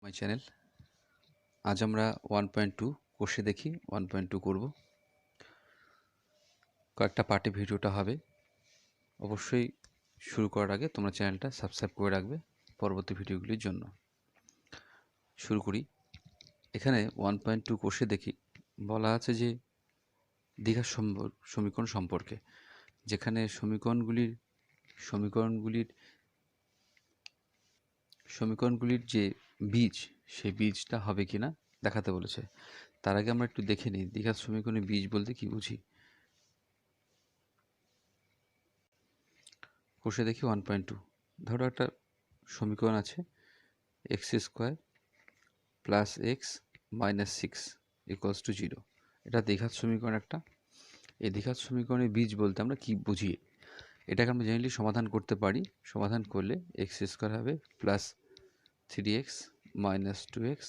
My channel. আজ আমরা 1.2 কোর্সে দেখি 1.2 করব। কয়েকটা পার্টে ভিডিওটা হবে। অবশ্যই শুরু করার আগে তোমরা চ্যানেলটা সাবস্ক্রাইব করে রাখবে পরবর্তী ভিডিওগুলির জন্য। শুরু করি। এখানে 1.2 কোর্সে দেখি বলা আছে যে দীঘার সমীকরণ সম্পর্কে, যেখানে সমীকরণগুলির যে বীজ, সেই বীজটা হবে কিনা দেখাতে বলেছে। তার আগে আমরা একটু দেখে নিই দীঘার সমীকরণের বীজ বলতে কি বুঝি। কোষে দেখি 1.2। ধরো একটা সমীকরণ আছে x² plus x minus 6 equals to 0। এটা দ্বিঘাত সমীকরণ একটা। এই দ্বিঘাত সমীকরণের বীজ বলতে আমরা কি বুঝি, এটাকে আমরা জেনারেলি সমাধান করতে পারি। সমাধান করলে x² হবে plus 3x minus 2x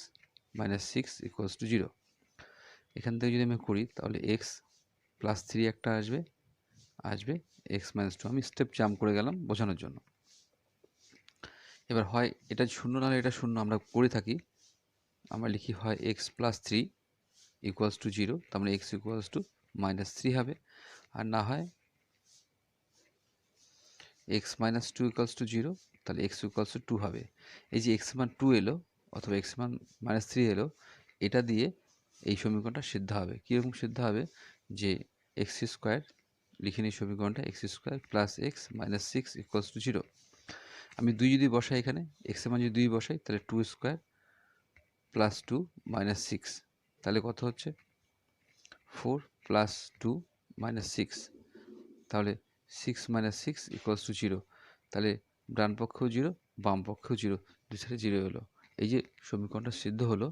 minus 6 equals to 0। এখান থেকে যদি আমি করি তাহলে x প্লাস 3 একটা আসবে x মাইনাস 2। আমি স্টেপ জাম্প করে গেলাম বোঝানোর জন্য। এবার হয় এটা শূন্য নাহলে এটা শূন্য আমরা করে থাকি, আমরা লিখি হয় এক্স প্লাস 3 ইকুয়ালস টু 0, তার মানে এক্স ইকুয়ালস টু মাইনাস 3 হবে। আর না হয় এক্স মাইনাস 2 ইকুয়ালস টু 0, তাহলে এক্স ইকুয়ালস টু 2 হবে। এই যে এক্স মান 2 এলো অথবা এক্স মান মাইনাস 3 এলো, এটা দিয়ে এই সমীকরণটা সিদ্ধ হবে। কীরকম সিদ্ধ হবে, যে এক্স স্কোয়ার লিখে নিই সমীকরণটা, x square plus x minus 6 equals to 0। আমি 2 যদি বসাই এখানে, এক্সের মান যদি 2 বসাই তাহলে 2 স্কোয়ার প্লাস 2 মাইনাস 6, তাহলে কত হচ্ছে 4 প্লাস 2 মাইনাস 6, তাহলে 6 মাইনাস 6 ইকুয়ালস টু 0। তাহলে ডান পক্ষেও 0 বাম পক্ষেও 0, দুই সাইডে 0 হলো। এই যে সমীকরণটা সিদ্ধ হলো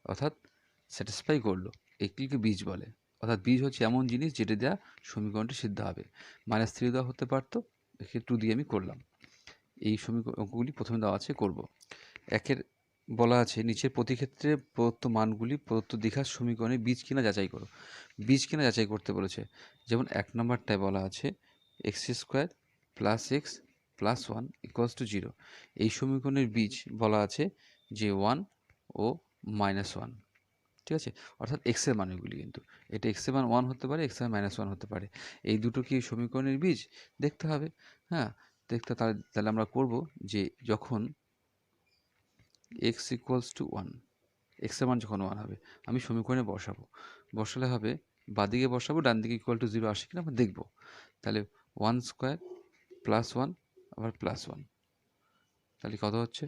অর্থাৎ স্যাটিসফাই করলো, এগুলিকে বীজ বলে। অর্থাৎ বীজ হচ্ছে এমন জিনিস যেটা দেওয়া সমীকরণটা সিদ্ধ হবে। মাইনাস 3 দেওয়া হতে পারতো, এখানে 2 দিয়ে আমি করলাম। এই অঙ্কগুলি প্রথমে দেওয়া আছে, করব। একের বলা আছে নিচের প্রতি ক্ষেত্রে প্রদত্ত মানগুলি প্রদত্ত দ্বিঘাত সমীকরণে বীজ কিনা যাচাই করো। বীজ কিনা যাচাই করতে বলেছে। যেমন 1 নম্বরটায় বলা আছে x² plus x plus 1 equals to 0। এই সমীকরণের বীজ বলা আছে যে 1 ও মাইনাস 1। ঠিক আছে, অর্থাৎ এক্সের মানগুলি, কিন্তু এটা এক্সের মান 1 হতে পারে, এক্সের মান মাইনাস 1 হতে পারে। এই দুটো কি সমীকরণের বীজ দেখতে হবে। হ্যাঁ, তাহলে আমরা করব যে যখন এক্স ইকুয়ালস টু 1, এক্সের মান যখন 1 হবে আমি সমীকরণে বসালে হবে বাদিকে বসাবো, ডান দিকে ইকুয়াল টু 0 আসে কিনা আমরা দেখব। তাহলে 1 স্কোয়ার প্লাস 1 আবার প্লাস 1, তাহলে কত হচ্ছে,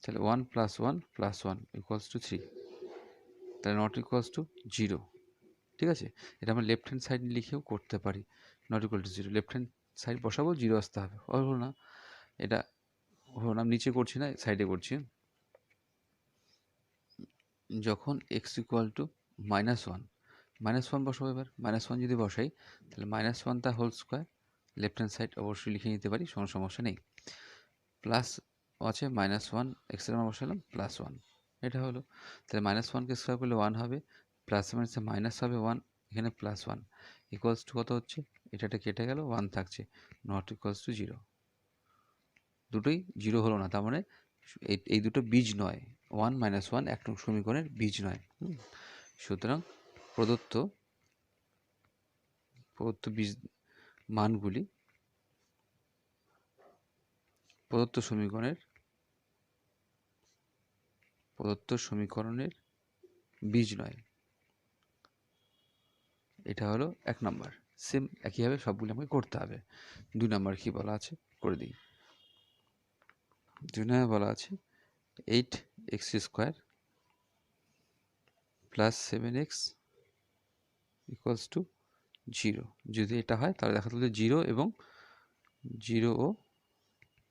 তাহলে 1 প্লাস 1 প্লাস 1 ইকুয়ালস টু 3, তাহলে নট ইকুয়ালস টু 0। ঠিক আছে, এটা আমরা লেফট হ্যান্ড সাইড লিখেও করতে পারি। Not equal to 0, left hand side বসাবো, 0 আসতে হবে। হলো না, এটা হলো না, নিচে করছি না, সাইডে করছি। যখন এক্স ইকুয়াল টু -1 বসাবো। এবার -1 যদি বসাই তাহলে -1 তার whole square, left hand side অবশ্যই লিখে নিতে পারি, কোনো সমস্যা নেই। প্লাস আছে -1, এক্সের মান বসালাম +1, এটা হলো। তাহলে -1কে স্কোয়ার করলে 1 হবে, প্লাস মাইনাসে মাইনাস হবে 1, এখানে +1 ইকুয়ালস টু কত হচ্ছে, এটা কেটে গেল, 1 থাকছে, নট ইকুয়ালস টু 0। দুটোই 0 হলো না, তার মানে এই দুটো বীজ নয়, 1 -1 এক সমীকরণের বীজ নয়। সুতরাং প্রদত্ত বীজ মানগুলি প্রদত্ত সমীকরণের বীজ নয়। এটা হলো 1 নম্বর। সেম একইভাবে সবগুলো আমাকে করতে হবে। 2 নম্বর কি বলা আছে করে দিই। 2 নম্বর বলা আছে 8x² plus 7x equals to 0। যদি এটা হয় তাহলে দেখাতে বলছে 0 এবং 0 ও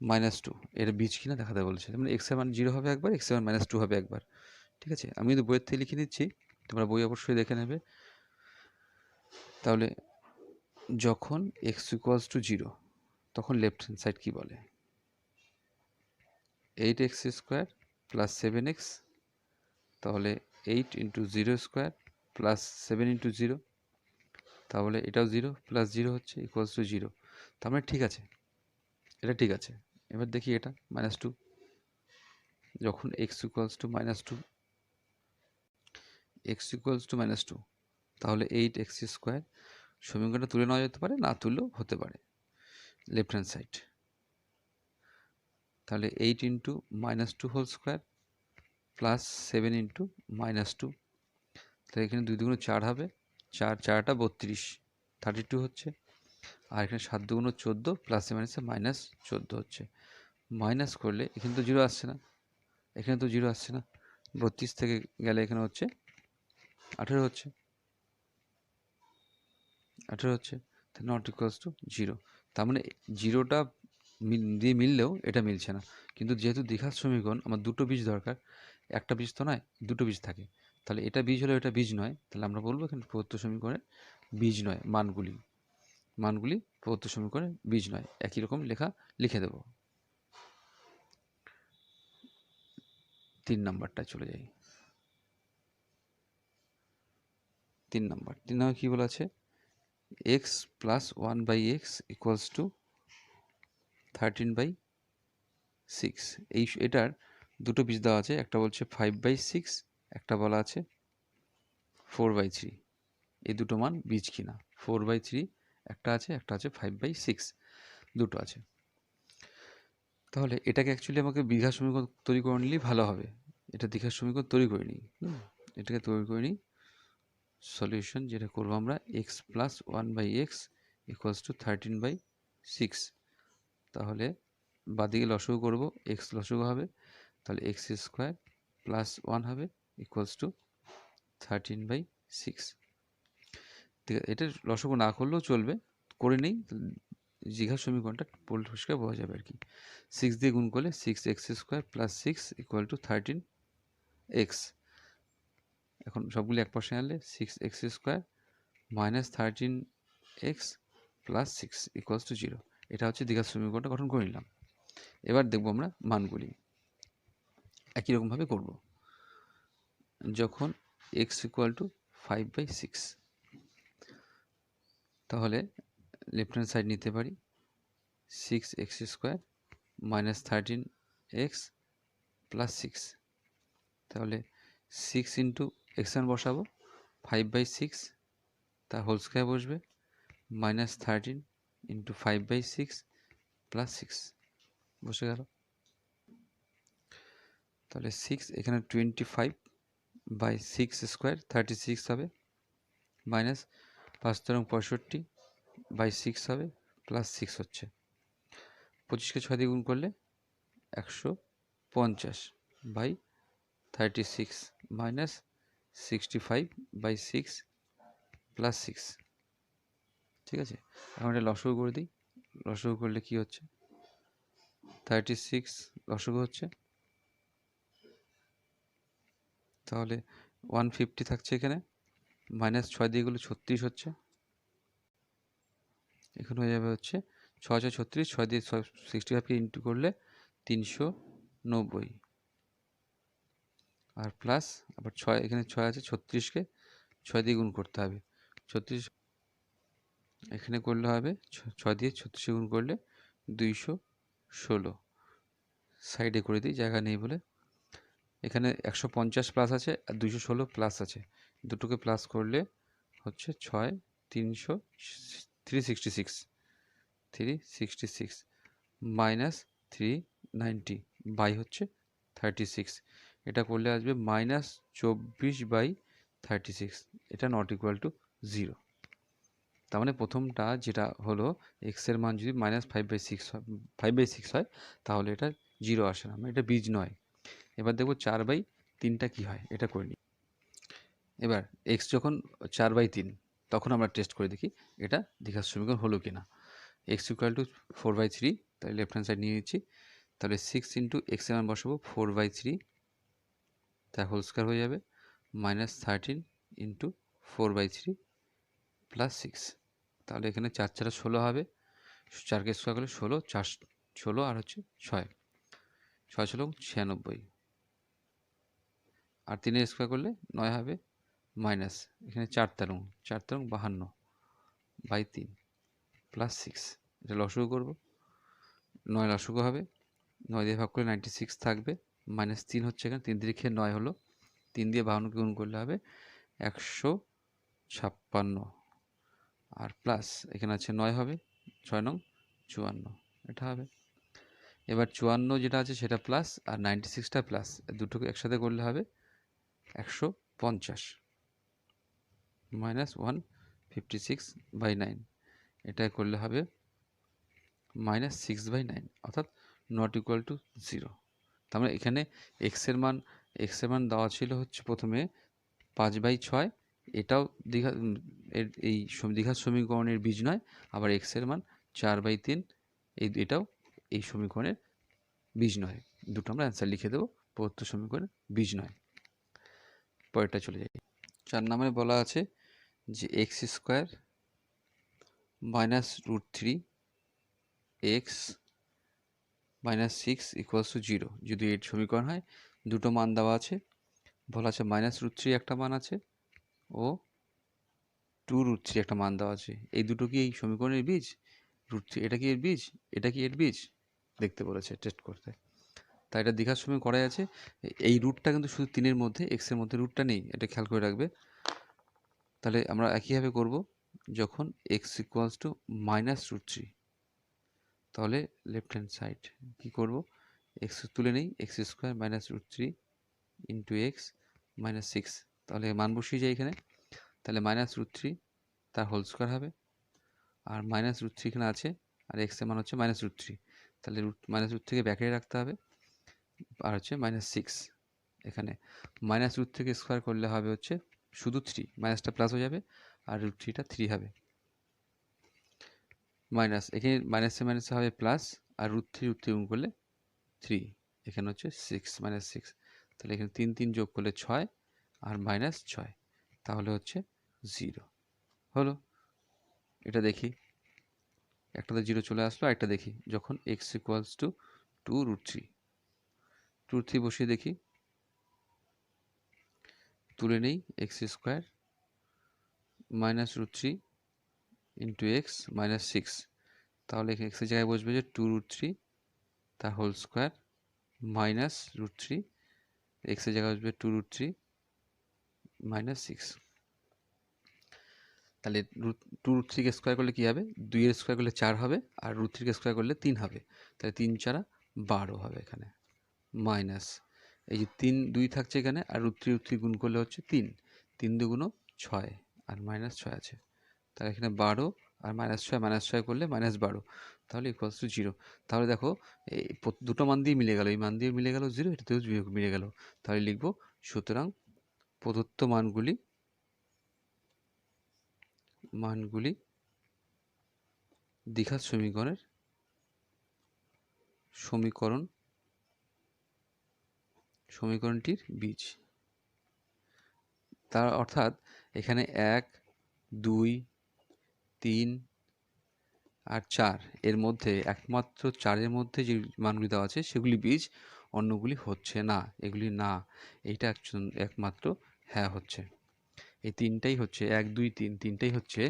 -2 এর বীজ কিনা দেখাতে বলেছে। মানে এক্স এর মান 0 হবে একবার, এক্স এর মান -2 হবে একবার। ঠিক আছে, আমি কিন্তু বইয়ের থেকে লিখে নিচ্ছি, তোমরা বই অবশ্যই দেখে নেবে। তাহলে যখন x ইকুয়ালস টু 0 তখন লেফট হ্যান্ড সাইড কি বলে, 8x² প্লাস 7x, তাহলে 8 ইন্টু 0² প্লাস 7 ইন্টু 0, তাহলে এটাও 0 প্লাস 0 হচ্ছে ইকুয়ালস টু 0। তার মানে ঠিক আছে, এটা ঠিক আছে। এবার দেখি এটা -2, যখন এক্স ইকুয়ালস টু -2 তাহলে 8x স্কোয়ার সমীকরণটা তুলে নেওয়া যেতে পারে, না তুললেও হতে পারে লেফট হ্যান্ড সাইড। তাহলে 8 into -2 whole square plus 7 into -2, তাহলে এখানে 2 দুগুণ 4 হবে, 4 32 32 হচ্ছে। আর এখানে 7 দুগুণ 14 প্লাসে মাইনাসে -14 হচ্ছে। মাইনাস করলে এখানে তো 0 আসছে না, এখানে তো 0 আসছে না, 32 থেকে গেলে এখানে হচ্ছে 18 হচ্ছে, 18 হচ্ছে, নট ইকুয়ালস টু 0। তার মানে 0টা দিয়ে মিললেও এটা মিলছে না। কিন্তু যেহেতু দ্বিঘাত সমীকরণ, আমার দুটো বীজ দরকার, একটা বীজ তো নয়, দুটো বীজ থাকে। তাহলে এটা বীজ হলেও এটা বীজ নয়, তাহলে আমরা বলবো এখানে প্রদত্ত সমীকরণে বীজ নয়, মানগুলি প্রদত্ত সমীকরণে বীজ নয়। একই রকম লিখে দেব। 3 নাম্বারটা চলে যাই। 3 নাম্বার কি বলা আছে? x plus 1/x equals to 13/6। এটার দুটো বীজ দেওয়া আছে, একটা বলছে 5/6, একটা বলা আছে 4/3। এই দুটো মান বীজ কিনা, 4/3 একটা আছে, একটা আছে 5/6, দুটো আছে। তাহলে এটাকে অ্যাকচুয়ালি আমাকে দ্বিঘাত সমীকরণ তৈরি করে নিলেই ভালো হবে। এটা দ্বিঘাত সমীকরণ তৈরি করে নিই, এটাকে তৈরি করে নিই। সলিউশন যেটা করবো আমরা, x plus 1/x equals to 13/6। তাহলে বাদিকে লসাগু করব, x লসাগু হবে, তাহলে x স্কোয়ার প্লাস 1 হবে ইকুয়ালস টু 13/6। ঠিক আছে, এটা লসাগু না করলেও চলবে, করে নেই, দ্বিঘাত সমীকরণটা পরিষ্কার বোঝা যাবে আর কি। 6 দিয়ে গুণ করলে 6x square plus 6 equal to 13x। এখন সবগুলি এক পাশে আনলে 6x square minus 13x plus 6 equals to 0। এটা হচ্ছে দ্বিঘাত সমীকরণটা গঠন করে নিলাম। এবার দেখবো আমরা মানগুলি একই রকমভাবে করব। যখন x ইকুয়াল টু 5/6, তাহলে লেফট হ্যান্ড সাইড নিতে পারি 6x square minus 13x plus 6। তাহলে 6 ইন্টু এক্স মান বসাবো, 5/6 তার হোল স্কোয়ার বসবে, মাইনাস 13 ইন্টু 5/6 প্লাস 6 বসে গেল। তাহলে 6 এখানে 25/6 স্কোয়ার 36 হবে, মাইনাস 5 তেরো 65/6 হবে, প্লাস 6 হচ্ছে। 25কে 6 দিয়ে গুণ করলে 150/36 মাইনাস 65/6 প্লাস 6। ঠিক আছে, এখন এটা লসাগু করে দিই। লসাগু করলে কি হচ্ছে, 36 লসাগু হচ্ছে, তাহলে 150 থাকছে এখানে, মাইনাস 6 দিয়ে গেলে 36 হচ্ছে, এখানে হয়ে যাবে হচ্ছে 6 6 36, 6 দিয়ে 65কে ইন্টু করলে 390, আর প্লাস আবার 6, এখানে 6 আছে, 36কে 6 দিয়ে গুণ করতে হবে, 36 এখানে করলে হবে 6 দিয়ে 36 গুণ করলে 216। সাইডে করে দিই, জায়গা নেই বলে। এখানে 150 প্লাস আছে আর 216 প্লাস আছে, দুটোকে প্লাস করলে হচ্ছে 6 366 মাইনাস 390 বাই হচ্ছে 36। এটা করলে আসবে -24/36। এটা নট ইকুয়াল টু 0। তার মানে প্রথমটা যেটা হলো এক্সের মান যদি -5/6 হয় তাহলে এটা 0 আসে না, মানে এটা বীজ নয়। এবার দেখবো 4/3টা কী হয়, এটা করে নিই। এবার এক্স যখন 4/3, তখন আমরা টেস্ট করে দেখি এটা দ্বিঘাত সমীকরণ হলো কি না। এক্স ইকুয়াল টু 4/3, তাহলে লেফট হ্যান্ড সাইড নিয়ে নিচ্ছি। তাহলে 6 ইন্টু এক্সের মান বসাবো 4/3, তার হোল স্কোয়ার হয়ে যাবে, মাইনাস 13 ইন্টু 4/3 প্লাস 6। তাহলে এখানে 4 4 16 হবে, 4কে স্কোয়ার করলে 16, 4 16 আর হচ্ছে 6 6 16 96, আর 3 স্কোয়ার করলে 9 হবে, মাইনাস এখানে 4 তেরো 52/3 প্লাস 6। এটা লসাগু করব, 9 লসাগু হবে, 9 দিয়ে ভাগ করলে 96 থাকবে, -3 হচ্ছে এখানে, 3 3 9 হলো, 3 দিয়ে 52কে গুণ করলে হবে 156, আর প্লাস এখানে আছে 9 হবে, 6 নং 54, এটা হবে। এবার 54 যেটা আছে সেটা প্লাস, আর 96টা প্লাস, দুটোকে একসাথে করলে হবে 150 -156/9, এটা করলে হবে -6/9, অর্থাৎ নট ইকুয়াল টু 0। তার মানে এখানে এক্স এর মান দেওয়া ছিল হচ্ছে প্রথমে 5/6, এটাও এই দ্বিঘাত সমীকরণের বীজ নয়, আবার এক্স এর মান 4/3, এটাও এই সমীকরণের বীজ নয়। দুটো আমরা অ্যান্সার লিখে দেবো, প্রদত্ত সমীকরণের বীজ নয়। পরেরটা চলে যাই। 4 নম্বরে বলা আছে যে x² -√3 x -6 = 0 যদি এর সমীকরণ হয়। দুটো মান দেওয়া আছে, বলা আছে -√3 একটা মান আছে ও 2√3 একটা মান দেওয়া আছে। এই দুটো কি এই সমীকরণের বীজ? √3 এটা কি এর বীজ? এটা কি এর বীজ? দেখতে বলেছে, টেস্ট করতে। তাই এটা দ্বিঘাত সমীকরণ করাই আছে। এই রুটটা কিন্তু শুধু 3-এর মধ্যে, এক্সের মধ্যে রুটটা নেই, এটা খেয়াল করে রাখবে। তাহলে আমরা একইভাবে করব, যখন x = -√3, তাহলে লেফট হ্যান্ড সাইড কী করব, x তুলে নেই, x² -√3 × x -6, তাহলে মান বসিয়ে যায় এখানে। তাহলে -√3 তার হোল স্কোয়ার হবে, আর -√3 এখানে আছে, আর x এর মান হচ্ছে -√3, তাহলে -√3 ব্যাকে রাখতে হবে, আর হচ্ছে -6 এখানে। -√3 স্কোয়ার করলে হবে হচ্ছে শুধু 3, মাইনাসটা প্লাস হয়ে যাবে, আর √3টা 3 হবে, মাইনাস এখানে মাইনাসে হবে প্লাস, আর √3 গুণ করলে 3, এখানে হচ্ছে 6 -6, তাহলে এখানে 3 3 যোগ করলে 6, আর -6, তাহলে হচ্ছে 0 হলো। এটা দেখি, একটাতে 0 চলে আসলো, আর একটা দেখি, যখন x = 2√3, 2√3 বসিয়ে দেখি, তুলে নেই, x² -√3 × x -6, তাহলে এখানে x এর জায়গায় বসবে যে 2√3 তার হোল স্কোয়ার -√3, x এর জায়গায় বসবে 2√3 -6, তাহলে 2√3 কে স্কোয়ার করলে কী হবে, 2 এর স্কোয়ার করলে 4 হবে, আর √3 কে স্কোয়ার করলে 3 হবে, তাহলে 3 4 12 হবে এখানে, মাইনাস এই যে 3 2 থাকছে এখানে, আর √3 গুণ করলে হচ্ছে 3, 3 2 6, আর -6 আছে, তাহলে এখানে 12, আর -6 করলে -12, তাহলে = 0। তাহলে দেখো এই দুটো মান দিয়ে মিলে গেল, এই মান দিয়ে মিলে গেল 0, এটাতেও মিলে গেল, তাহলে লিখব, সুতরাং প্রদত্ত মানগুলি দ্বিঘাত সমীকরণটির বীজ। তার অর্থাৎ এখানে 1 2 3 আর 4 এর মধ্যে একমাত্র 4-এর মধ্যে যে মানগুলি দেওয়া আছে সেগুলি বীজ, অন্যগুলি হচ্ছে না, এগুলি না, এইটা একমাত্র হ্যাঁ হচ্ছে। এই তিনটাই হচ্ছে 1 2 3, তিনটাই হচ্ছে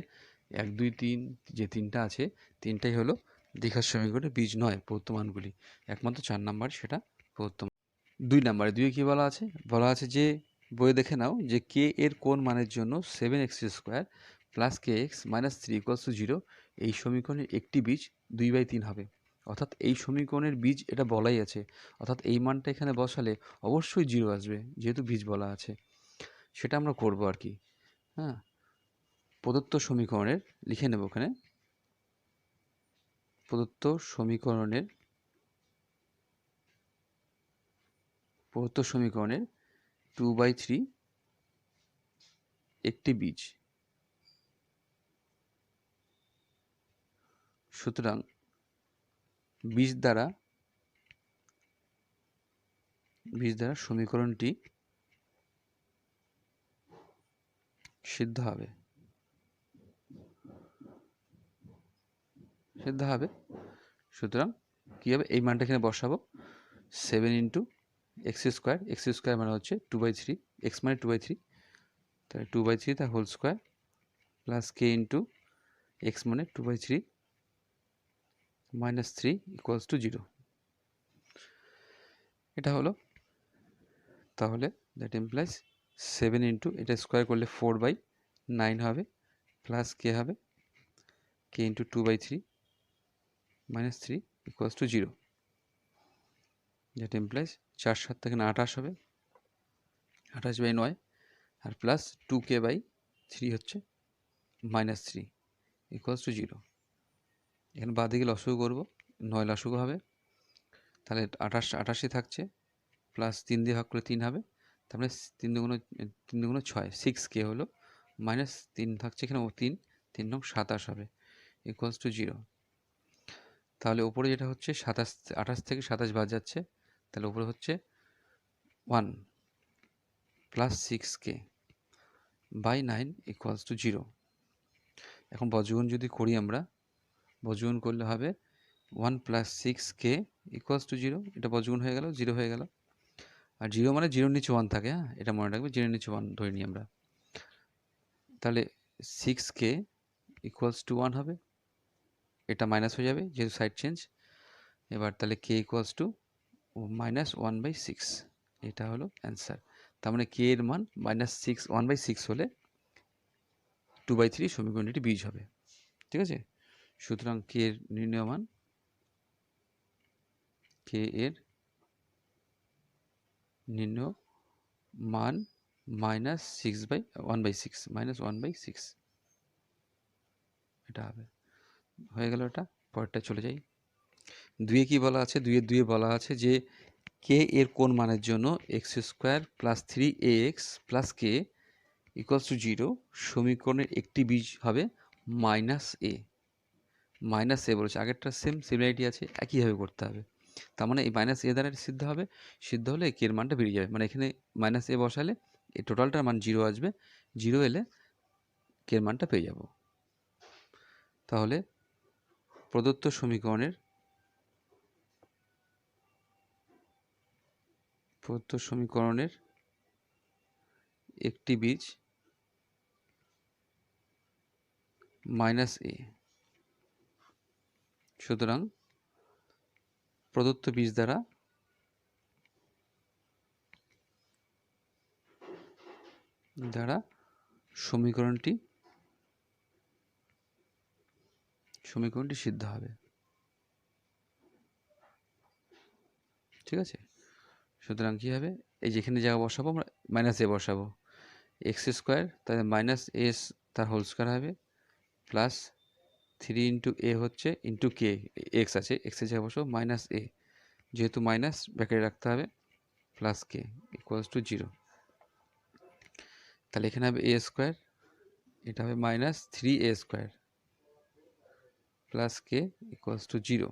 1 2 3, যে তিনটা আছে তিনটাই হলো দ্বিঘাত সমীকরণের বীজ নয়, প্রদত্ত মানগুলি। একমাত্র 4 নাম্বার সেটা প্রদত্ত। 2 নাম্বারে 2 কি বলা আছে, বলা আছে যে বইয়ে দেখে নাও যে কে এর কোন মানের জন্য 7x² + kx - 3 = 0 এই সমীকরণের একটি বীজ 2/3 হবে। অর্থাৎ এই সমীকরণের বীজ এটা বলাই আছে, অর্থাৎ এই মানটা এখানে বসালে অবশ্যই 0 আসবে, যেহেতু বীজ বলা আছে। সেটা আমরা করব আর কি। হ্যাঁ, প্রদত্ত সমীকরণের লিখে নেব ওখানে, প্রদত্ত সমীকরণের 2/3 একটি বীজ। সুতরাং বীজ দ্বারা সমীকরণটি সিদ্ধ হবে। সুতরাং কী হবে, এই মানটা এখানে বসাবো, 7 × x², মানে হচ্ছে 2/3, x মানে 2/3, তাহলে 2/3 তার whole square plus k × x মানে 2/3 - 3 = 0। এটা হলো তাহলে দ্যাট ইমপ্লাইজ 7 ইন্টু এটা স্কোয়ার করলে 4/9 হবে, প্লাস কে হবে k into 2/3 minus 3 equals to 0। That implies 4 7 থেকে 28 হবে, 28/9, আর প্লাস 2k/3 হচ্ছে -3 ইকুয়ালস টু 0। এখানে বাঁ দিকে লসাগু করবো, 9 লসাগু হবে, তাহলে 88 থাকছে, প্লাস 3 দিয়ে ভাগ করলে 3 হবে, তারপরে 3 দুগুণ 6, 6k হলো, মাইনাস 3 থাকছে এখানে 3 3 নং 27 হবে ইকুয়ালস টু 0। তাহলে ওপরে যেটা হচ্ছে 28 থেকে 27 বাদ যাচ্ছে, তাহলে ওপরে হচ্ছে 1 প্লাস 6k/9 ইকুয়ালস টু 0। এখন বজ্রগুণ যদি করি আমরা, বজ্রগুণ করলে হবে 1 প্লাস 6k ইকুয়ালস টু 0। এটা বজ্রগুণ হয়ে গেল, 0 হয়ে গেল। আর 0 মানে 0-র নিচে 1 থাকে, হ্যাঁ এটা মনে রাখবে, 0-র নিচে 1 ধরে নিই আমরা। তাহলে 6k ইকুয়ালস টু 1 হবে, এটা মাইনাস হয়ে যাবে যেহেতু সাইড চেঞ্জ। এবার তাহলে k ইকুয়ালস টু -1/6, এটা হলো অ্যান্সার। তার মানে k এর মান -1/6 হলে 2/3 সমীকরণটি বীজ হবে। ঠিক আছে, সুতরাং k এর নির্ণয় মান, k এর নির্ণয় মান -1/6 এটা হবে, হয়ে গেল এটা। পরেরটা চলে যাই। 2-এ কি বলা আছে? 2-এ বলা আছে যে k এর কোন মানের জন্য x² plus 3ax plus k equals to 0 সমীকরণের একটি বীজ হবে -a। -a বলেছে, আগেরটা সেম সিমিলারিটি আছে, একইভাবে করতে হবে। তার মানে এই -a দ্বারা সিদ্ধ হবে, সিদ্ধ হলে k এর মানটা বেরিয়ে যাবে। মানে এখানে -a বসালে এই টোটালটার মান 0 আসবে, 0 এলে k এর মানটা পেয়ে যাব। তাহলে প্রদত্ত সমীকরণের একটি বীজ -a, সুতরাং প্রদত্ত বীজ দ্বারা সমীকরণটি সিদ্ধ হবে। ঠিক আছে, সুতরাং কী হবে, এই যেখানে জায়গা বসাবো আমরা -a বসাবো, x² তাহলে -a তার হোল স্কোয়ার হবে, প্লাস 3 ইন্টু a হচ্ছে ইন্টু k, x আছে, x এর জায়গায় বসাবো -a, যেহেতু মাইনাস ব্র্যাকেটে রাখতে হবে, প্লাস k ইকুয়ালস টু 0। তাহলে এখানে হবে a², এটা হবে -3a² plus k equals to 0।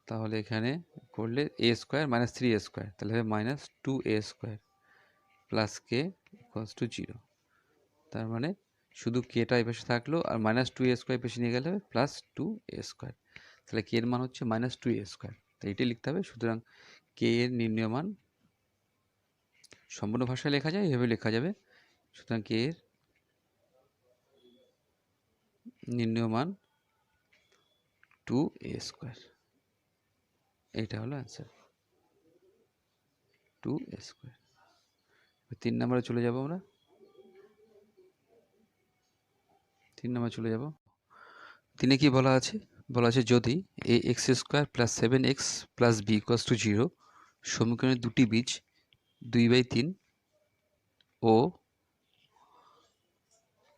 তাহলে এখানে করলে a² -3a², তাহলে হবে -2a² plus k equals to 0। তার মানে শুধু কেটা এই পাশে থাকলো, আর -2a² পেশে নিয়ে গেলে হবে +2a²। তাহলে k এর মান হচ্ছে -2a², তাই এটাই লিখতে হবে। সুতরাং k এর নির্ণয় মান সম্পূর্ণ ভাষায় লেখা যায়, এভাবে লেখা যাবে। সুতরাং k এর নির্ণয় মান 2a², এইটা হলো অ্যান্সার, 2a²। 3 নম্বরে চলে যাব আমরা, 3 নম্বরে চলে যাব। 3-এ কি বলা আছে? বলা আছে যদি ax² plus 7x plus b equals to 0 সমীকরণের দুটি বীজ 2/3 ও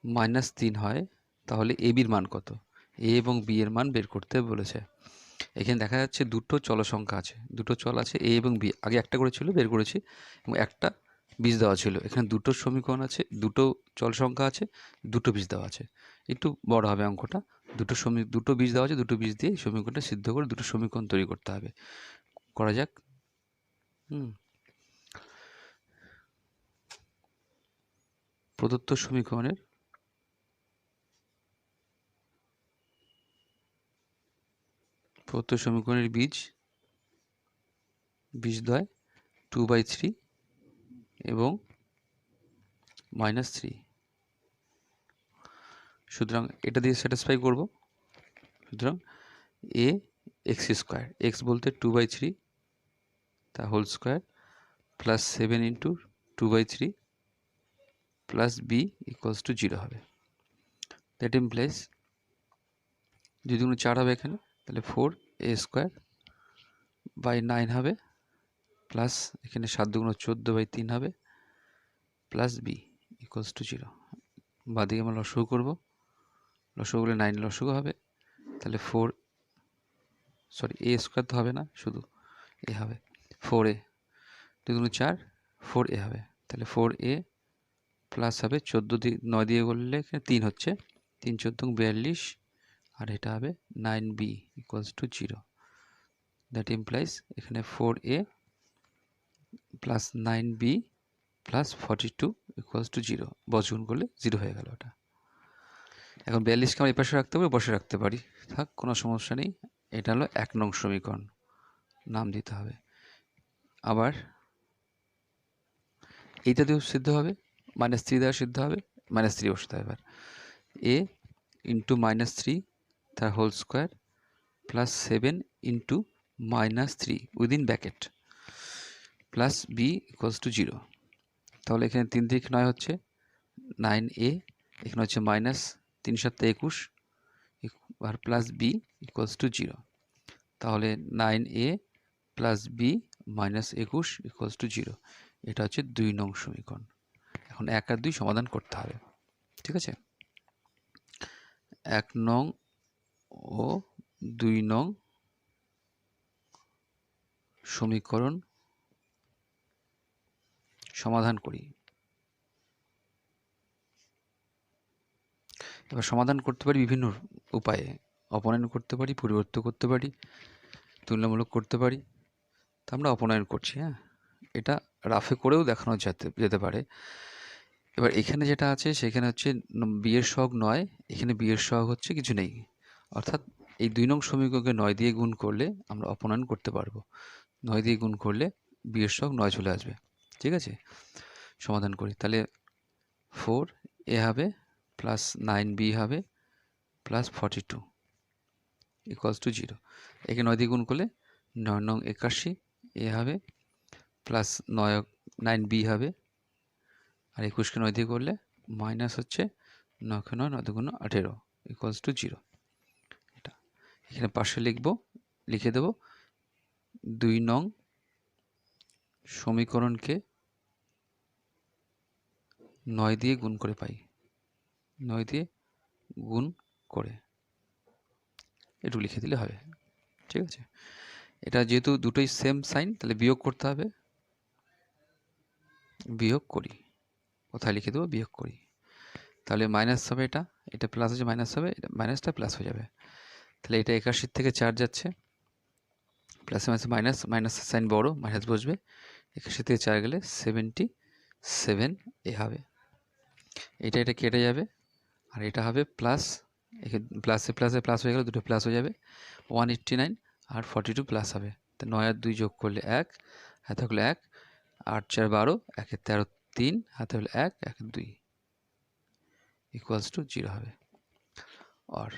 -3 হয়, তাহলে a bর মান কত? a এবং b এর মান বের করতে বলেছে। এখানে দেখা যাচ্ছে দুটো চল সংখ্যা আছে, দুটো চল আছে a এবং b, আগে একটা করে ছিল বের করেছি, এবং একটা বীজ দেওয়া ছিল। এখানে দুটো সমীকরণ আছে, দুটো চল সংখ্যা আছে, দুটো বীজ দেওয়া আছে। একটু বড় হবে অঙ্কটা, দুটো বীজ দেওয়া আছে, দুটো বীজ দিয়ে সমীকরণটা সিদ্ধ করে দুটো সমীকরণ তৈরি করতে হবে। করা যাক। প্রদত্ত সমীকরণের বীজদ্বয় 2/3 এবং -3। সুতরাং এটা দিয়ে স্যাটিসফাই করব। সুতরাং a x² x বলতে 2/3 তা whole square plus 7 into 2/3 plus b equals to 0 হবে। দ্যাট ইমপ্লাইজ 2 দুগুণ 4 হবে এখানে, তাহলে 4a² বাই 9 হবে, প্লাস এখানে 7 দুগুণ 14/3 হবে, প্লাস বি ইকুয়ালস টু 0। বাদিকে আমরা লসাগু করবো, লসাগু করলে 9 লসাগু হবে, তাহলে a² তো হবে না, শুধু এ হবে। 4a 2 দুগুণ 4, 4a হবে, তাহলে 4a প্লাস হবে 14 দিয়ে 9 দিয়ে করলে 3 হচ্ছে, 3 14 42, আর এটা হবে 9b equals to 0। That implies এখানে 4a plus 9b plus 42 equals to 0, বর্গগুণ করলে 0 হয়ে গেল ওটা। এখন 42কে আমরা এই পাশে রাখতে পারি, বসে রাখতে পারি, থাক, কোনো সমস্যা নেই। এটা হলো 1 নং সমীকরণ, নাম দিতে হবে। আবার এইটা দিয়েও সিদ্ধ হবে, -3 দ্বারা সিদ্ধ হবে, -3 বসাতে হবে। এবার a ইন্টু -3 তার whole square plus 7 into -3 within bracket plus b equals to 0। তাহলে এখানে 3 থেকে 9 হচ্ছে 9a, এখানে হচ্ছে -3 7 21 আর প্লাস বি ইকুয়ালস টু 0। তাহলে 9a plus B -21 equals to 0। এটা হচ্ছে 2 নং সমীকরণ। এখন 1 আর 2 সমাধান করতে হবে, ঠিক আছে। 1 নং ও 2 নং সমীকরণ সমাধান করি। এবার সমাধান করতে পারি বিভিন্ন উপায়ে, অপনয়ন করতে পারি, পরিবর্তন করতে পারি, তুলনামূলক করতে পারি। তা আমরা অপনয়ন করছি, হ্যাঁ, এটা রাফে করেও দেখানো যেতে পারে। এবার এখানে যেটা আছে সেখানে হচ্ছে বিয়ের সহগ 9, এখানে বিয়ের সহগ হচ্ছে কিছু নেই, অর্থাৎ এই 2 নং সমীকরণকে 9 দিয়ে গুণ করলে আমরা অপনয়ন করতে পারবো। 9 দিয়ে গুণ করলে বিয়ের সহগ 9 চলে আসবে, ঠিক আছে। সমাধান করি, তাহলে 4a হবে প্লাস 9b হবে প্লাস 42 ইকুয়ালস টু 0। একে 9 দিয়ে গুণ করলে 9 নং 81 a হবে প্লাস 9b হবে, আর 21কে 9 দিয়ে করলে মাইনাস হচ্ছে 9 9 9 2 18 ইকুয়ালস টু 0। এটা এখানে পাশে লিখে দেব 2 নং সমীকরণকে 9 দিয়ে গুণ করে পাই, 9 দিয়ে গুণ করে একটু লিখে দিলে হবে, ঠিক আছে। এটা যেহেতু দুটোই সেম সাইন, তাহলে বিয়োগ করতে হবে, বিয়োগ করি, কোথায় লিখে দেবো, বিয়োগ করি। তাহলে মাইনাস হবে, এটা প্লাস হচ্ছে, মাইনাস হবে, এটা মাইনাসটা প্লাস হয়ে যাবে। তাহলে এটা 81 থেকে 4 যাচ্ছে, প্লাসে মাইনাসে মাইনাস, মাইনাসের সাইন বড়, মাইনাস বসবে। 81 থেকে 4 গেলে 77 এ হবে। এটা কেটে যাবে, আর এটা হবে প্লাস, প্লাসে প্লাসে প্লাস হয়ে গেলে দুটো প্লাস হয়ে যাবে, 189 আর 42 প্লাস হবে। তো 9 আর 2 যোগ করলে 1, হাতে হলো 1, 8 4 12, 1 13 3, হাতে হলো 1, 1 2 ইকুয়ালস টু 0 হবে। আর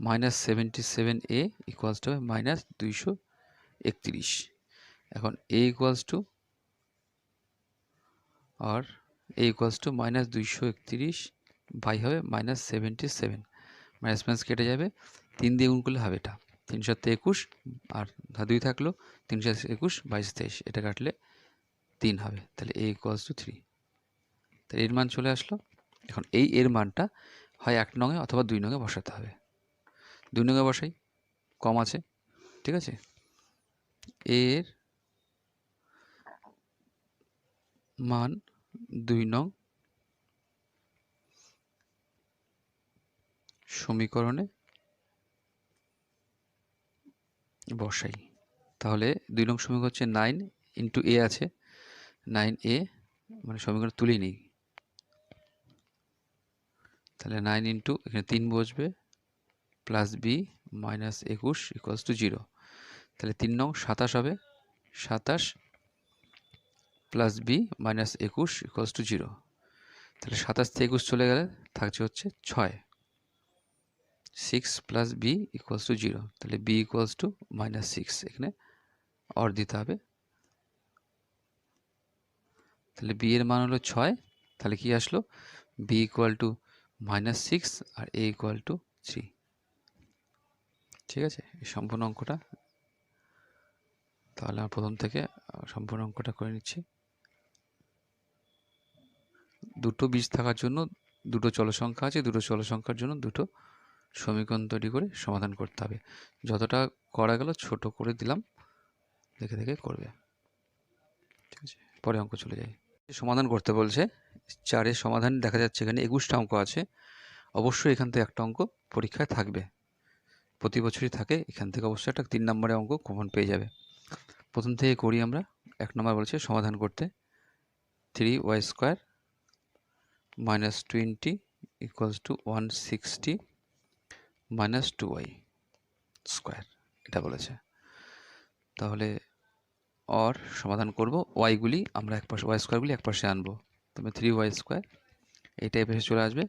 -77a ইকুয়ালস টু -231। এখন a ইকুয়ালস টু আর a ইকুয়ালস টু -231 বাই হবে -77, মাইনাস মাইনাস কেটে যাবে, 3 দিয়ে গুণ করলে হবে এটা 3 7 21, আর 2 থাকলো 3 7 21 22 23, এটা কাটলে 3 হবে, তাহলে a ইকুয়ালস টু 3। তাহলে এর মান চলে আসলো। এখন এর মানটা হয় 1 নঙে অথবা 2 নঙে বসাতে হবে। 2 নঙে বসাই, কম আছে, ঠিক আছে। এর মান 2 নং সমীকরণে বসাই। তাহলে 2 নং সমীকরণ হচ্ছে 9 ইন্টু a আছে, 9a মানে সমীকরণ তুলেই নেই, তাহলে 9 ইন্টু এখানে 3 বসবে প্লাস বি -21 ইকুয়ালস টু 0। তাহলে 3 নং 27 হবে, 27 প্লাস বি -21 ইকুয়ালস টু 0। তাহলে 27 থেকে 21 চলে গেলে থাকছে হচ্ছে 6, 6 প্লাস বি ইকুয়ালস টু 0। তাহলে বি ইকুয়ালস টু -6, এখানে অর দিতে হবে, তাহলে বি এর মান হলো 6, তাহলে কি আসলো, বি ইকুয়াল টু -6 আর এ ইকুয়াল টু 3। ঠিক আছে, এই সম্পূর্ণ অঙ্কটা তাহলে আমরা প্রথম থেকে সম্পূর্ণ অঙ্কটা করে নিচ্ছি। দুটো বীজ থাকার জন্য দুটো চলসংখ্যা আছে, দুটো চলসংখ্যার জন্য দুটো সমীকরণ তৈরি করে সমাধান করতে হবে। যতটা করা গেল ছোট করে দিলাম, দেখে দেখে করবে। ঠিক আছে, পরে অঙ্ক চলে যাই। সমাধান করতে বলছে, 4-এর সমাধান দেখা যাচ্ছে এখানে 21টা অঙ্ক আছে। অবশ্যই এখান থেকে একটা অঙ্ক পরীক্ষায় থাকবে, প্রতি বছরই থাকে। এখান থেকে অবশ্যই একটা 3 নম্বরের অঙ্ক কমন পেয়ে যাবে। প্রথম থেকে করি আমরা। 1 নম্বর বলছে সমাধান করতে 3y² -20 = 160 -2y², এটা বলেছে। তাহলে অর সমাধান করব, ওয়াইগুলি আমরা এক পাশে, y² এক পাশে আনবো। তবে 3y², এটা এ পাশে চলে আসবে,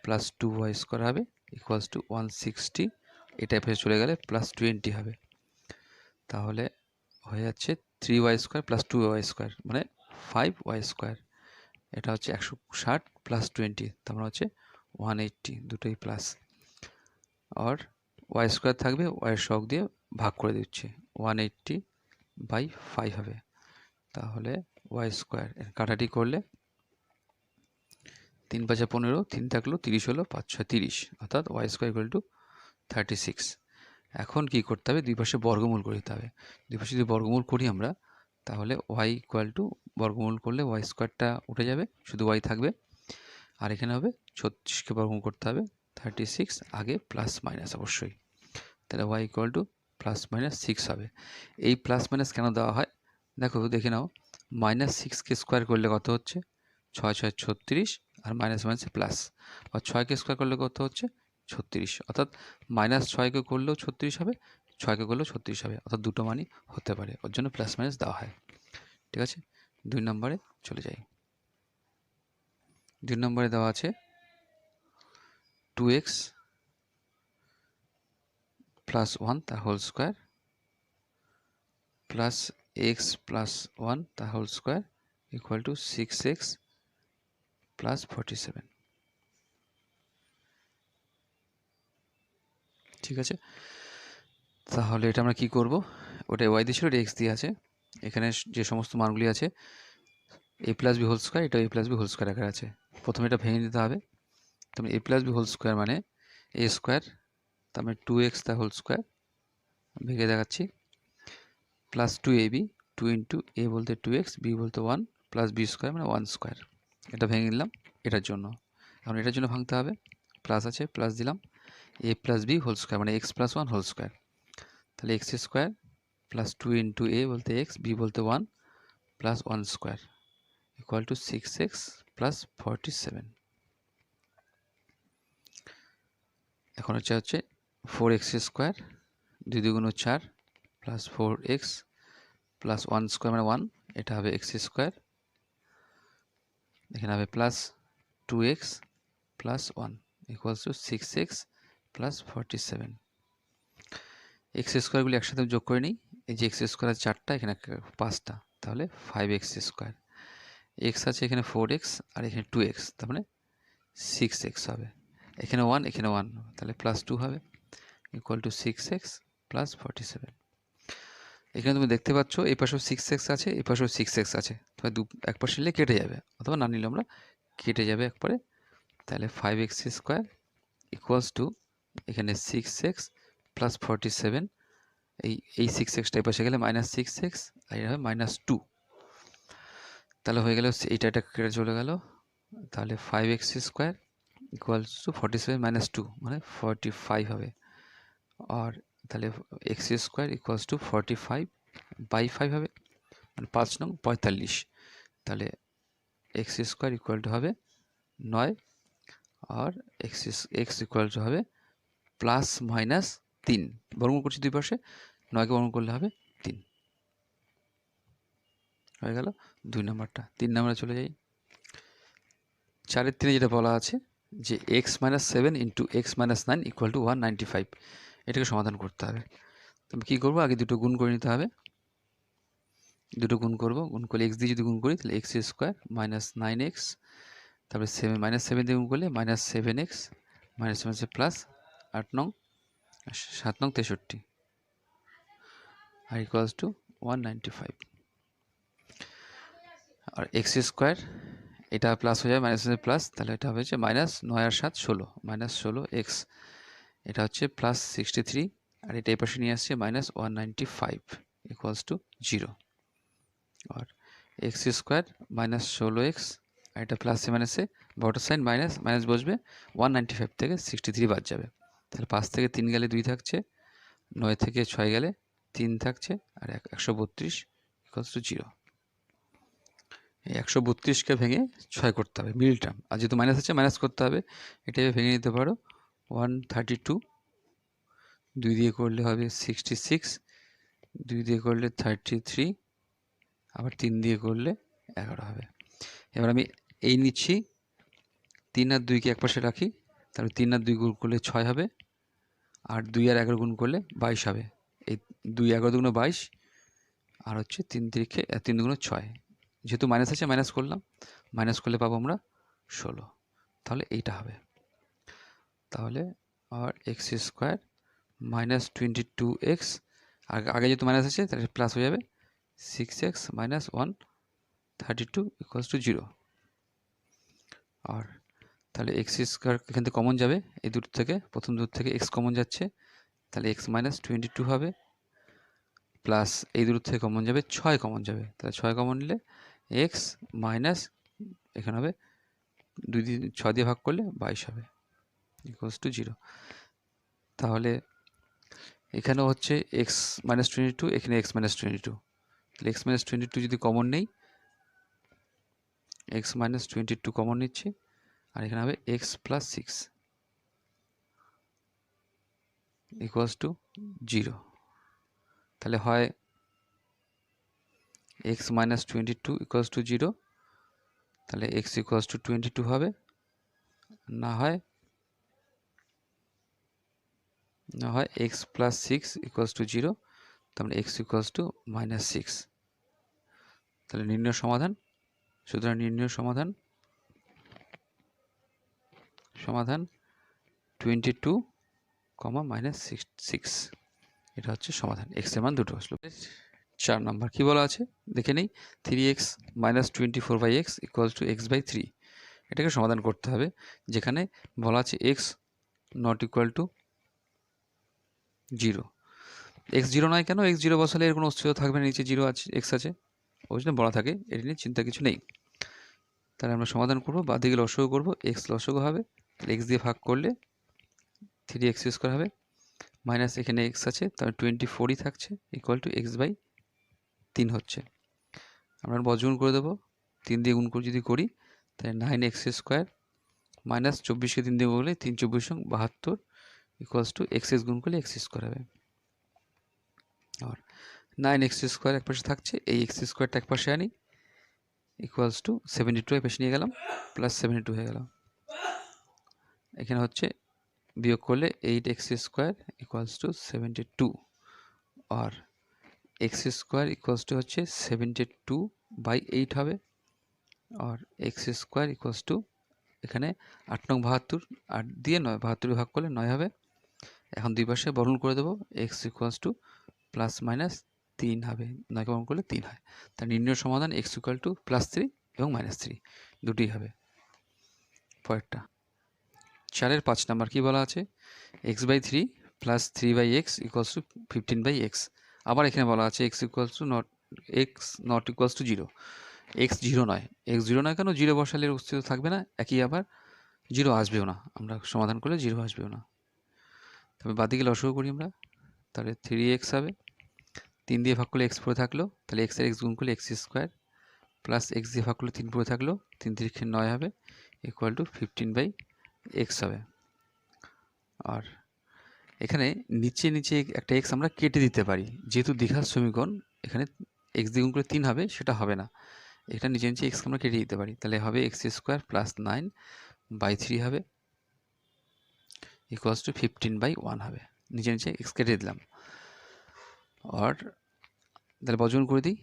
প্লাস 2y² হবে = 160, এটা এ পাশে চলে গেলে প্লাস 20 হবে। তাহলে হয়ে যাচ্ছে 3y² + 2y² মানে 5y²। এটা হচ্ছে 160 + 20, তার মানে হচ্ছে 180, দুটোই প্লাস। আর y² থাকবে, y এর সহগ দিয়ে ভাগ করে দিচ্ছে, 180/5 হবে। তাহলে y² কাটাটি করলে 3 × 5 = 15, 3 থাকলো, 30 হলো, 5 × 6 = 30, অর্থাৎ y² = 36। এখন কি করতে হবে, দুই পাশে বর্গমূল করে দিতে হবে। দুই পাশে যদি বর্গমূল করি আমরা, তাহলে y বর্গমূল করলে y²টা উঠে যাবে, শুধু y থাকবে। আর এখানে হবে 36কে বর্গমূল করতে হবে, 36 আগে প্লাস মাইনাস অবশ্যই। তাহলে y = +-6 হবে। এই প্লাস মাইনাস কেন দেওয়া হয় দেখো, দেখে নাও, -6কে স্কোয়ার করলে কত হচ্ছে, 6 × 6 = 36, আর মাইনাস মাইনাসে প্লাস। আর 6কে স্কোয়ার করলে কত হচ্ছে, 36, অর্থাৎ -6কে করলেও 36 হবে, 6কে করলেও 36 হবে, অর্থাৎ দুটো মানই হতে পারে, ওর জন্য প্লাস মাইনাস দেওয়া হয়। ঠিক আছে, 2 নম্বরে চলে যাই। 2 নম্বরে দেওয়া আছে 2x + 1 তার হোল স্কোয়ার প্লাস x + 1 তার হোল স্কোয়ার = 6x + 47। ঠিক আছে, তাহলে এটা আমরা কি করব, ওটা y দিয়ে ছিল, এটা x দিয়ে আছে। এখানে যে সমস্ত মানগুলি আছে a + b হোল স্কোয়ার, এটা a + b হোল স্কোয়ার আকারে আছে। প্রথমে এটা ভেঙে নিতে হবে। তবে a + b হোল স্কোয়ার মানে a², তার মানে 2x তার হোল স্কোয়ার, ভেঙে দেখাচ্ছি, প্লাস 2ab, 2 × a বলতে 2x, b বলতে 1, প্লাস b² মানে 1²। এটা ভেঙে নিলাম এটার জন্য। এখন এটার জন্য ভাঙতে হবে, প্লাস আছে, প্লাস দিলাম, a + b হোল স্কোয়ার মানে x + 1 হোল স্কোয়ার। তাহলে x² প্লাস 2 × a বলতে x, b বলতে 1, প্লাস 1² = 6x + 47। এখন হচ্ছে 4x² 2 × 2 = 4, প্লাস 4x প্লাস 1² মানে 1, এটা হবে x², এখানে হবে প্লাস 2x + 1 = 6x + 47। x² একসাথে যোগ করে নিই, এই যে x² আছে 4টা, এখানে 5টা, তাহলে 5x²। x আছে এখানে 4x আর এখানে 2x, তার মানে 6x হবে। এখানে 1, এখানে 1, তাহলে প্লাস 2 হবে = 6x + 47। এখানে তুমি দেখতে পাচ্ছ এই পাশেও 6x আছে, এই পাশেও 6x আছে, তবে এক পাশে নিলে কেটে যাবে, অথবা না নিলে আমরা কেটে যাবে একবারে। তাহলে 5x² = এখানে 6x + 47, এই 6xটা এই পাশে গেলে -6x, আর এটা হবে -2। তাহলে হয়ে গেল, এটা কেটে চলে গেল, তাহলে 5x² = 47 - 2 মানে 45 হবে। আর তাহলে x² = 45/5 হবে, মানে 5 নং 45। তাহলে x² হবে 9, আর x হবে +-3, বর্গমূল করছি দুই পাশে, 9কে বর্গমূল করলে হবে 3। হয়ে গেল 2 নম্বরটা। 3 নম্বরে চলে যাই। 4-এর 3 যেটা বলা আছে যে x - 7 × x - 9 = 195, এটাকে সমাধান করতে হবে। তুমি কী করবো, আগে দুটো গুণ করে নিতে হবে। দুটো গুণ করব, গুণ করলে এক্স দিয়ে যদি গুণ করি তাহলে এক্স স্কোয়ার মাইনাস 9x, তারপরে -7 দিয়ে গুণ করলে -7x, -7 से প্লাস 8 নং 7 নং 63 আর ইকুয়ালস টু 195। আর এক্স স্কোয়ার এটা প্লাস হয়ে যাবে মাইনাস প্লাস, তাহলে এটা হচ্ছে -9 আর 7 16 -16x, এটা হচ্ছে +63 আর এটা এই পাশে নিয়ে আসছে -195 ইকুয়ালস টু 0। আর এক্স স্কোয়ার -16x আর এটা প্লাসে মাইনাসে বড়টার সাইন মাইনাস মাইনাস বসবে, 195 থেকে 63 বাদ যাবে, তাহলে 5 থেকে 3 গেলে 2 থাকছে, 9 থেকে 6 গেলে 3 থাকছে, আর 132 ইকুয়ালস টু 0। এই 132কে ভেঙে 6 করতে হবে মিডল টার্ম, আর যেহেতু মাইনাস আছে মাইনাস করতে হবে, এটাকে ভেঙে নিতে পারো 132, 2 দিয়ে করলে হবে 66, 2 দিয়ে করলে 33, আবার 3 দিয়ে করলে 11 হবে। এবার আমি এই নিচ্ছি, 3 আর 2কে এক পাশে রাখি, তারপরে 3 আর 2 গুণ করলে 6 হবে, আর 2 আর 11 গুণ করলে 22 হবে। এই 2 11 দুগুণ 22, আর হচ্ছে 3 দুগুণ 6, যেহেতু মাইনাস আছে মাইনাস করলাম, মাইনাস করলে পাবো আমরা 16, তাহলে এইটা হবে। তাহলে আর এক্স স্কোয়ার -22x, আগে যেহেতু মাইনাস আছে তাহলে প্লাস হয়ে যাবে 6x - 132 ইকুয়ালস টু 0। আর তাহলে এক্স স্কোয়ার এখান থেকে কমন যাবে, এই দুটো থেকে প্রথম দুটো থেকে এক্স কমন যাচ্ছে, তাহলে x -22 হবে, প্লাস এই দুটো থেকে কমন যাবে 6 কমন যাবে, তাহলে 6 কমন নিলে x মাইনাস এখানে হবে 2 দিয়ে 6 দিয়ে ভাগ করলে 22 হবে ইকুয়ালস টু 0। তাহলে এখানেও হচ্ছে x -22, এখানে x -22, তাহলে x -22 যদি কমন নেই, x -22 কমন নিচ্ছি, আর এখানে হবে x + 6 ইকুয়ালস টু 0। তাহলে হয় x -22 ইকুয়ালস টু 0, তাহলে x ইকুয়ালস টু 22 হবে, না হয় x + 6 ইকুয়ালস টু 0, তাহলে x ইকুয়ালস টু -6। তাহলে নির্ণয় সমাধান, সুতরাং নির্ণয় সমাধান 22, -6, এটা হচ্ছে সমাধান, x এর মান দুটো আসলো। 4 নাম্বার কি বলা আছে দেখে নেই, 3x - 24/x equals to x/3, এটাকে সমাধান করতে হবে, যেখানে বলা আছে x not equal to 0। x 0 নয় কেন, x 0 বসালে এর কোনো অস্তিত্ব থাকবে না, নিচে 0 আছে, x আছে, ওই জন্য বলা থাকে, এটা নিয়ে চিন্তা কিছু নেই। তাহলে আমরা সমাধান করবো, বাদিকে লসাগু করবো, x লসাগু হবে, x দিয়ে ভাগ করলে 3x² হবে, মাইনাস এখানে x আছে, তাহলে 24ই থাকছে ইকুয়াল টু x/3 হচ্ছে। আমরা বজ্রগুণ করে দেবো, 3 দিয়ে গুণ করে যদি করি তাহলে 9x² মাইনাস 24কে 3 দিয়ে গুণ করলে 3 24 72 ইকুয়ালস টু x গুণ করলে x² হবে। আর 9x² এক পাশে থাকছে, এই x² এক পাশে আনি, ইকুয়ালস টু 72 এক পাশে নিয়ে গেলাম, প্লাস 72 হয়ে গেল। এখানে হচ্ছে বিয়োগ করলে 8x² ইকুয়ালস টু 72, আর x² ইকুয়ালস টু হচ্ছে 72/8 হবে, আর x² ইকুয়ালস টু এখানে 8 নং 72, 8 দিয়ে 9 72 ভাগ করলে 9 হবে। এখন দুই পাশে বর্গমূল করে দেবো, x ইকুয়ালস টু +-3 হবে, 9কে বর্গমূল করলে 3 হয়। তার নির্ণয় সমাধান x ইকুয়াল টু +3 এবং -3 দুটোই হবে। পরেরটা 4-এর 5 নাম্বার কি বলা আছে, x/3 + 3/x equals to 15/x। আবার এখানে বলা আছে x equals to not equals to 0, x 0 নয়, x 0 নয় কেন, 0 বসালে এর অস্তিত্ব থাকবে না, একই আবার 0 আসবেও না, আমরা সমাধান করলে 0 আসবেও না। তবে বাদিকে লসাগু করি আমরা, তাহলে 3x হবে, 3 দিয়ে ভাগ করলে x পড়ে থাকলো, তাহলে x আর x গুণ করলে x² প্লাস x দিয়ে ভাগ করলে 3 পড়ে থাকলো, 3 3 9 হবে ইকুয়াল টু 15/x হবে। আর এখানে নিচে নিচে একটা x আমরা কেটে দিতে পারি, যেহেতু দ্বিঘাত সমীকরণ, এখানে x দিয়ে গুণ করে 3 হবে, সেটা হবে না, এটা নিচে নিচে x আমরা কেটে দিতে পারি, তাহলে হবে x² + 9/3 হবে ইকুয়ালস টু 15/1 হবে, নিচে নিচে x কেটে দিলাম। আর তাহলে বর্জন করে দিই,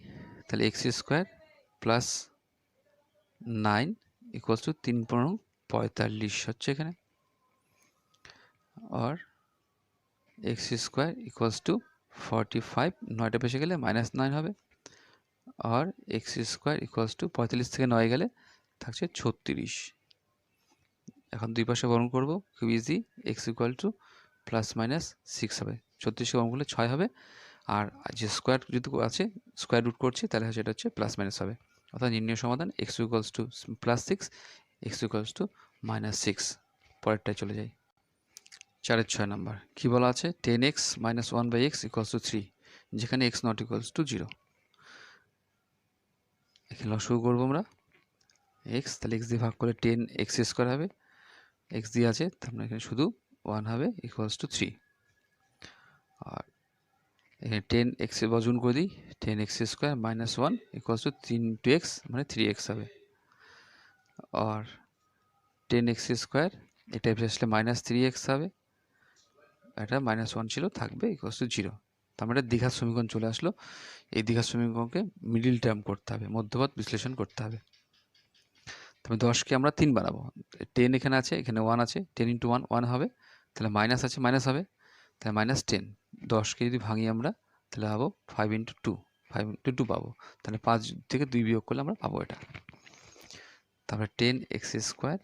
তাহলে x square plus 9 equals to 3 পনেরো 45 হচ্ছে এখানে, আর এক্স স্কোয়ার ইকুয়ালস টু 45, 9টা পেশে গেলে -9 হবে, আর এক্স স্কোয়ার ইকুয়ালস টু 45 থেকে 9 গেলে থাকছে 36। এখন দুই পাশে বর্ণ করব, খুব ইজি। এক্স ইকুয়াল টু +-6 হবে, 36কে বর্ণ করলে 6 হবে, আর যে স্কোয়ার যদি আছে স্কোয়ার রুট করছি তাহলে সেটা হচ্ছে প্লাস-মাইনাস হবে। অর্থাৎ নির্ণয় সমাধান x equals to +6, x equals to -6। পরেরটায় চলে যাই। 4-6 নাম্বার কি বলা আছে, 10x - 1/x ইকুয়ালস টু 3, যেখানে x নট ইকুয়ালস টু 0। এখানে লসাগু করবো আমরা x, তাহলে x দিয়ে ভাগ করে 10x স্কোয়ার হবে, x দিয়ে আছে তাহলে এখানে শুধু 1 হবে ইকুয়ালস টু 3। আর এখানে 10x এর বর্জন করে দিই, 10x square -1 equals to 3 × x মানে 3x হবে, আর 10x স্কোয়ার এটা আসলে -3x হবে, এটা -1 ছিল থাকবে ইকুয়ালস টু 0। তার মানে দ্বিঘাত সমীকরণ চলে আসলো। এই দ্বিঘাত সমীকরণকে মিডিল টার্ম করতে হবে, মধ্যপথ বিশ্লেষণ করতে হবে। তবে 10কে আমরা 3 বানাবো, 10 এখানে আছে, এখানে 1 আছে, 10 × 1 1 হবে, তাহলে মাইনাস আছে মাইনাস হবে, তাহলে -10। 10কে যদি ভাঙি আমরা তাহলে পাবো 5 × 2, 5 × 2 পাবো, তাহলে 5 থেকে 2 বিয়োগ করলে আমরা পাবো এটা। তারপরে 10x স্কোয়ার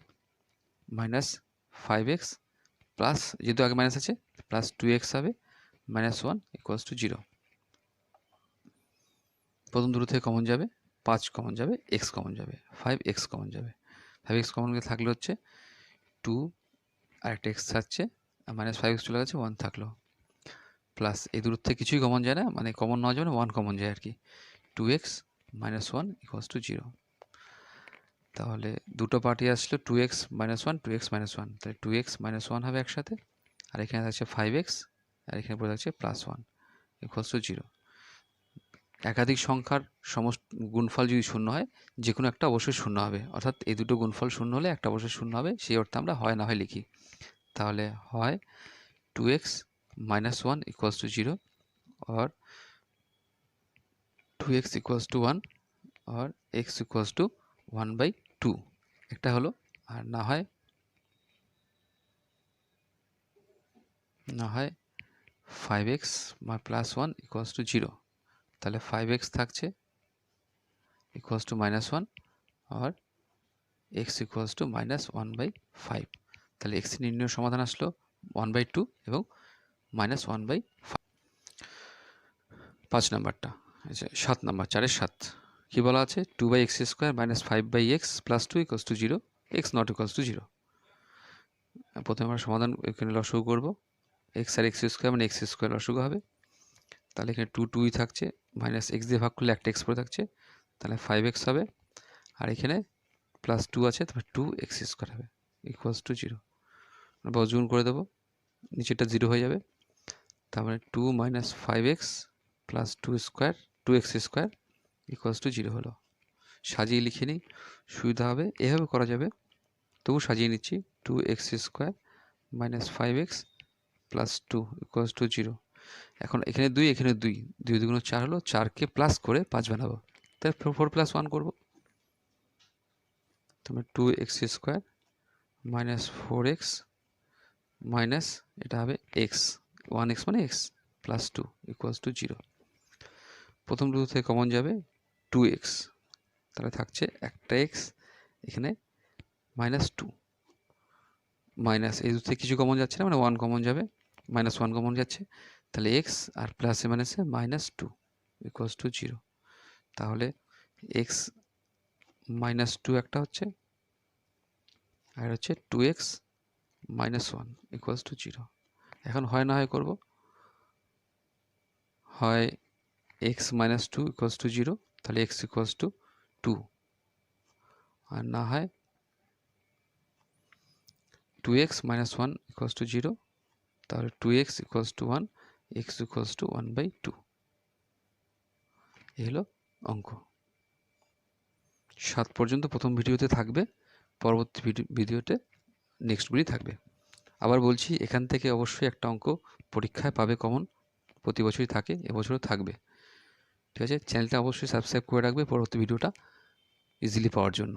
-5x প্লাস, যেহেতু আগে মাইনাস আছে, +2x হবে, -1 ইকুয়ালস টু 0। প্রথম দুটো থেকে কমন যাবে, 5 কমন যাবে, x কমন যাবে, 5x কমন যাবে, 5x কমন থাকলে হচ্ছে 2 আর একটা x থাকছে, -5x চলে গেছে, 1 থাকলো, প্লাস এই দূর থেকে কিছুই কমন যায় না, মানে কমন নেওয়া যাবে না, 1 কমন যায় আর কি, 2x - 1 ইকুয়ালস টু 0। তাহলে দুটো পার্টি আসলো 2x - 1, 2x - 1, তাহলে 2x - 1 হবে একসাথে, আর এখানে থাকছে 5x, আর এখানে পড়ে থাকছে +1 ইকুয়ালস টু 0। একাধিক সংখ্যার গুণফল যদি শূন্য হয়, যে কোনো একটা অবশ্যই শূন্য হবে, অর্থাৎ এই দুটো গুণফল শূন্য হলে একটা অবশ্যই শূন্য হবে, সেই অর্থে আমরা হয় না হয় লিখি। তাহলে হয় 2x - 1 equals to 0, or 2x equals to 1, or x equals two 1/2, একটা হলো। আর না হয় 5x + 1 ইকুয়ালস টু 0, তাহলে 5x থাকছে ইকুয়ালস টু -1, আর x ইকুয়ালস টু -1/5, তাহলে x এর নির্ণয় সমাধান আসলো 1/2 এবং -1/5। 5 নাম্বারটা, আচ্ছা 7 নাম্বার, 4-এর 7 কি বলা আছে, 2/x square -5/x + 2 equals to 0, x not equals to 0। প্রথমে আমরা সমাধান এখানে লসাগু করবো, x আর x স্কোয়ার মানে x স্কোয়ার লসাগু হবে, তাহলে এখানে 2 থাকছে, -x দিয়ে ভাগ করলে একটা x পড়ে থাকছে, তাহলে 5x হবে, আর এখানে +2 আছে, তাহলে 2x স্কোয়ার হবে ইকুয়ালস টু 0। বর্জন করে দেবো, নিচেটা 0 হয়ে যাবে, তারপরে 2 - 5x + 2 square 2x square equals to 0 হলো। সাজিয়ে লিখে নিই, সুবিধা হবে, এভাবে করা যাবে, তবু সাজিয়ে নিচ্ছি, 2x square -5x + 2 equals to 0। এখন এখানে 2, এখানে 2, 2 2 4 হলো, 4কে প্লাস করে 5 বানাবো, তাই 4 + 1 করবো, তারপরে 2x স্কোয়ার -4x মাইনাস এটা হবে x, 1x মানে x + 2 ইকুয়ালস টু 0। প্রথম দুটো থেকে কমন যাবে 2x, তাহলে থাকছে একটা x, এখানে -2, মাইনাস এই দুটো থেকে কিছু কমন যাচ্ছে না, মানে 1 কমন যাবে, -1 কমন যাচ্ছে, তাহলে x আর প্লাসে মাইনাসে -2 ইকুয়ালস টু 0। তাহলে x -2 একটা হচ্ছে, আর হচ্ছে 2x - 1 ইকুয়ালস টু 0। এখন হয় না হয় করব, হয় x - 2 ইকুয়ালস টু 0, তাহলে x ইকুয়ালস টু 2, আর না হয় 2x - 1 ইকুয়ালস টু 0, তাহলে 2x equals to 1, x equals two 1/2। এই হলো অঙ্ক। 7 পর্যন্ত প্রথম ভিডিওতে থাকবে, পরবর্তী ভিডিওতে নেক্সটগুলি থাকবে। আবার বলছি, এখান থেকে অবশ্যই একটা অঙ্ক পরীক্ষায় পাবে কমন, প্রতি বছরই থাকে, এবছরও থাকবে, ঠিক আছে, চ্যানেলটা অবশ্যই সাবস্ক্রাইব করে রাখবে পরবর্তী ভিডিওটা ইজিলি পাওয়ার জন্য।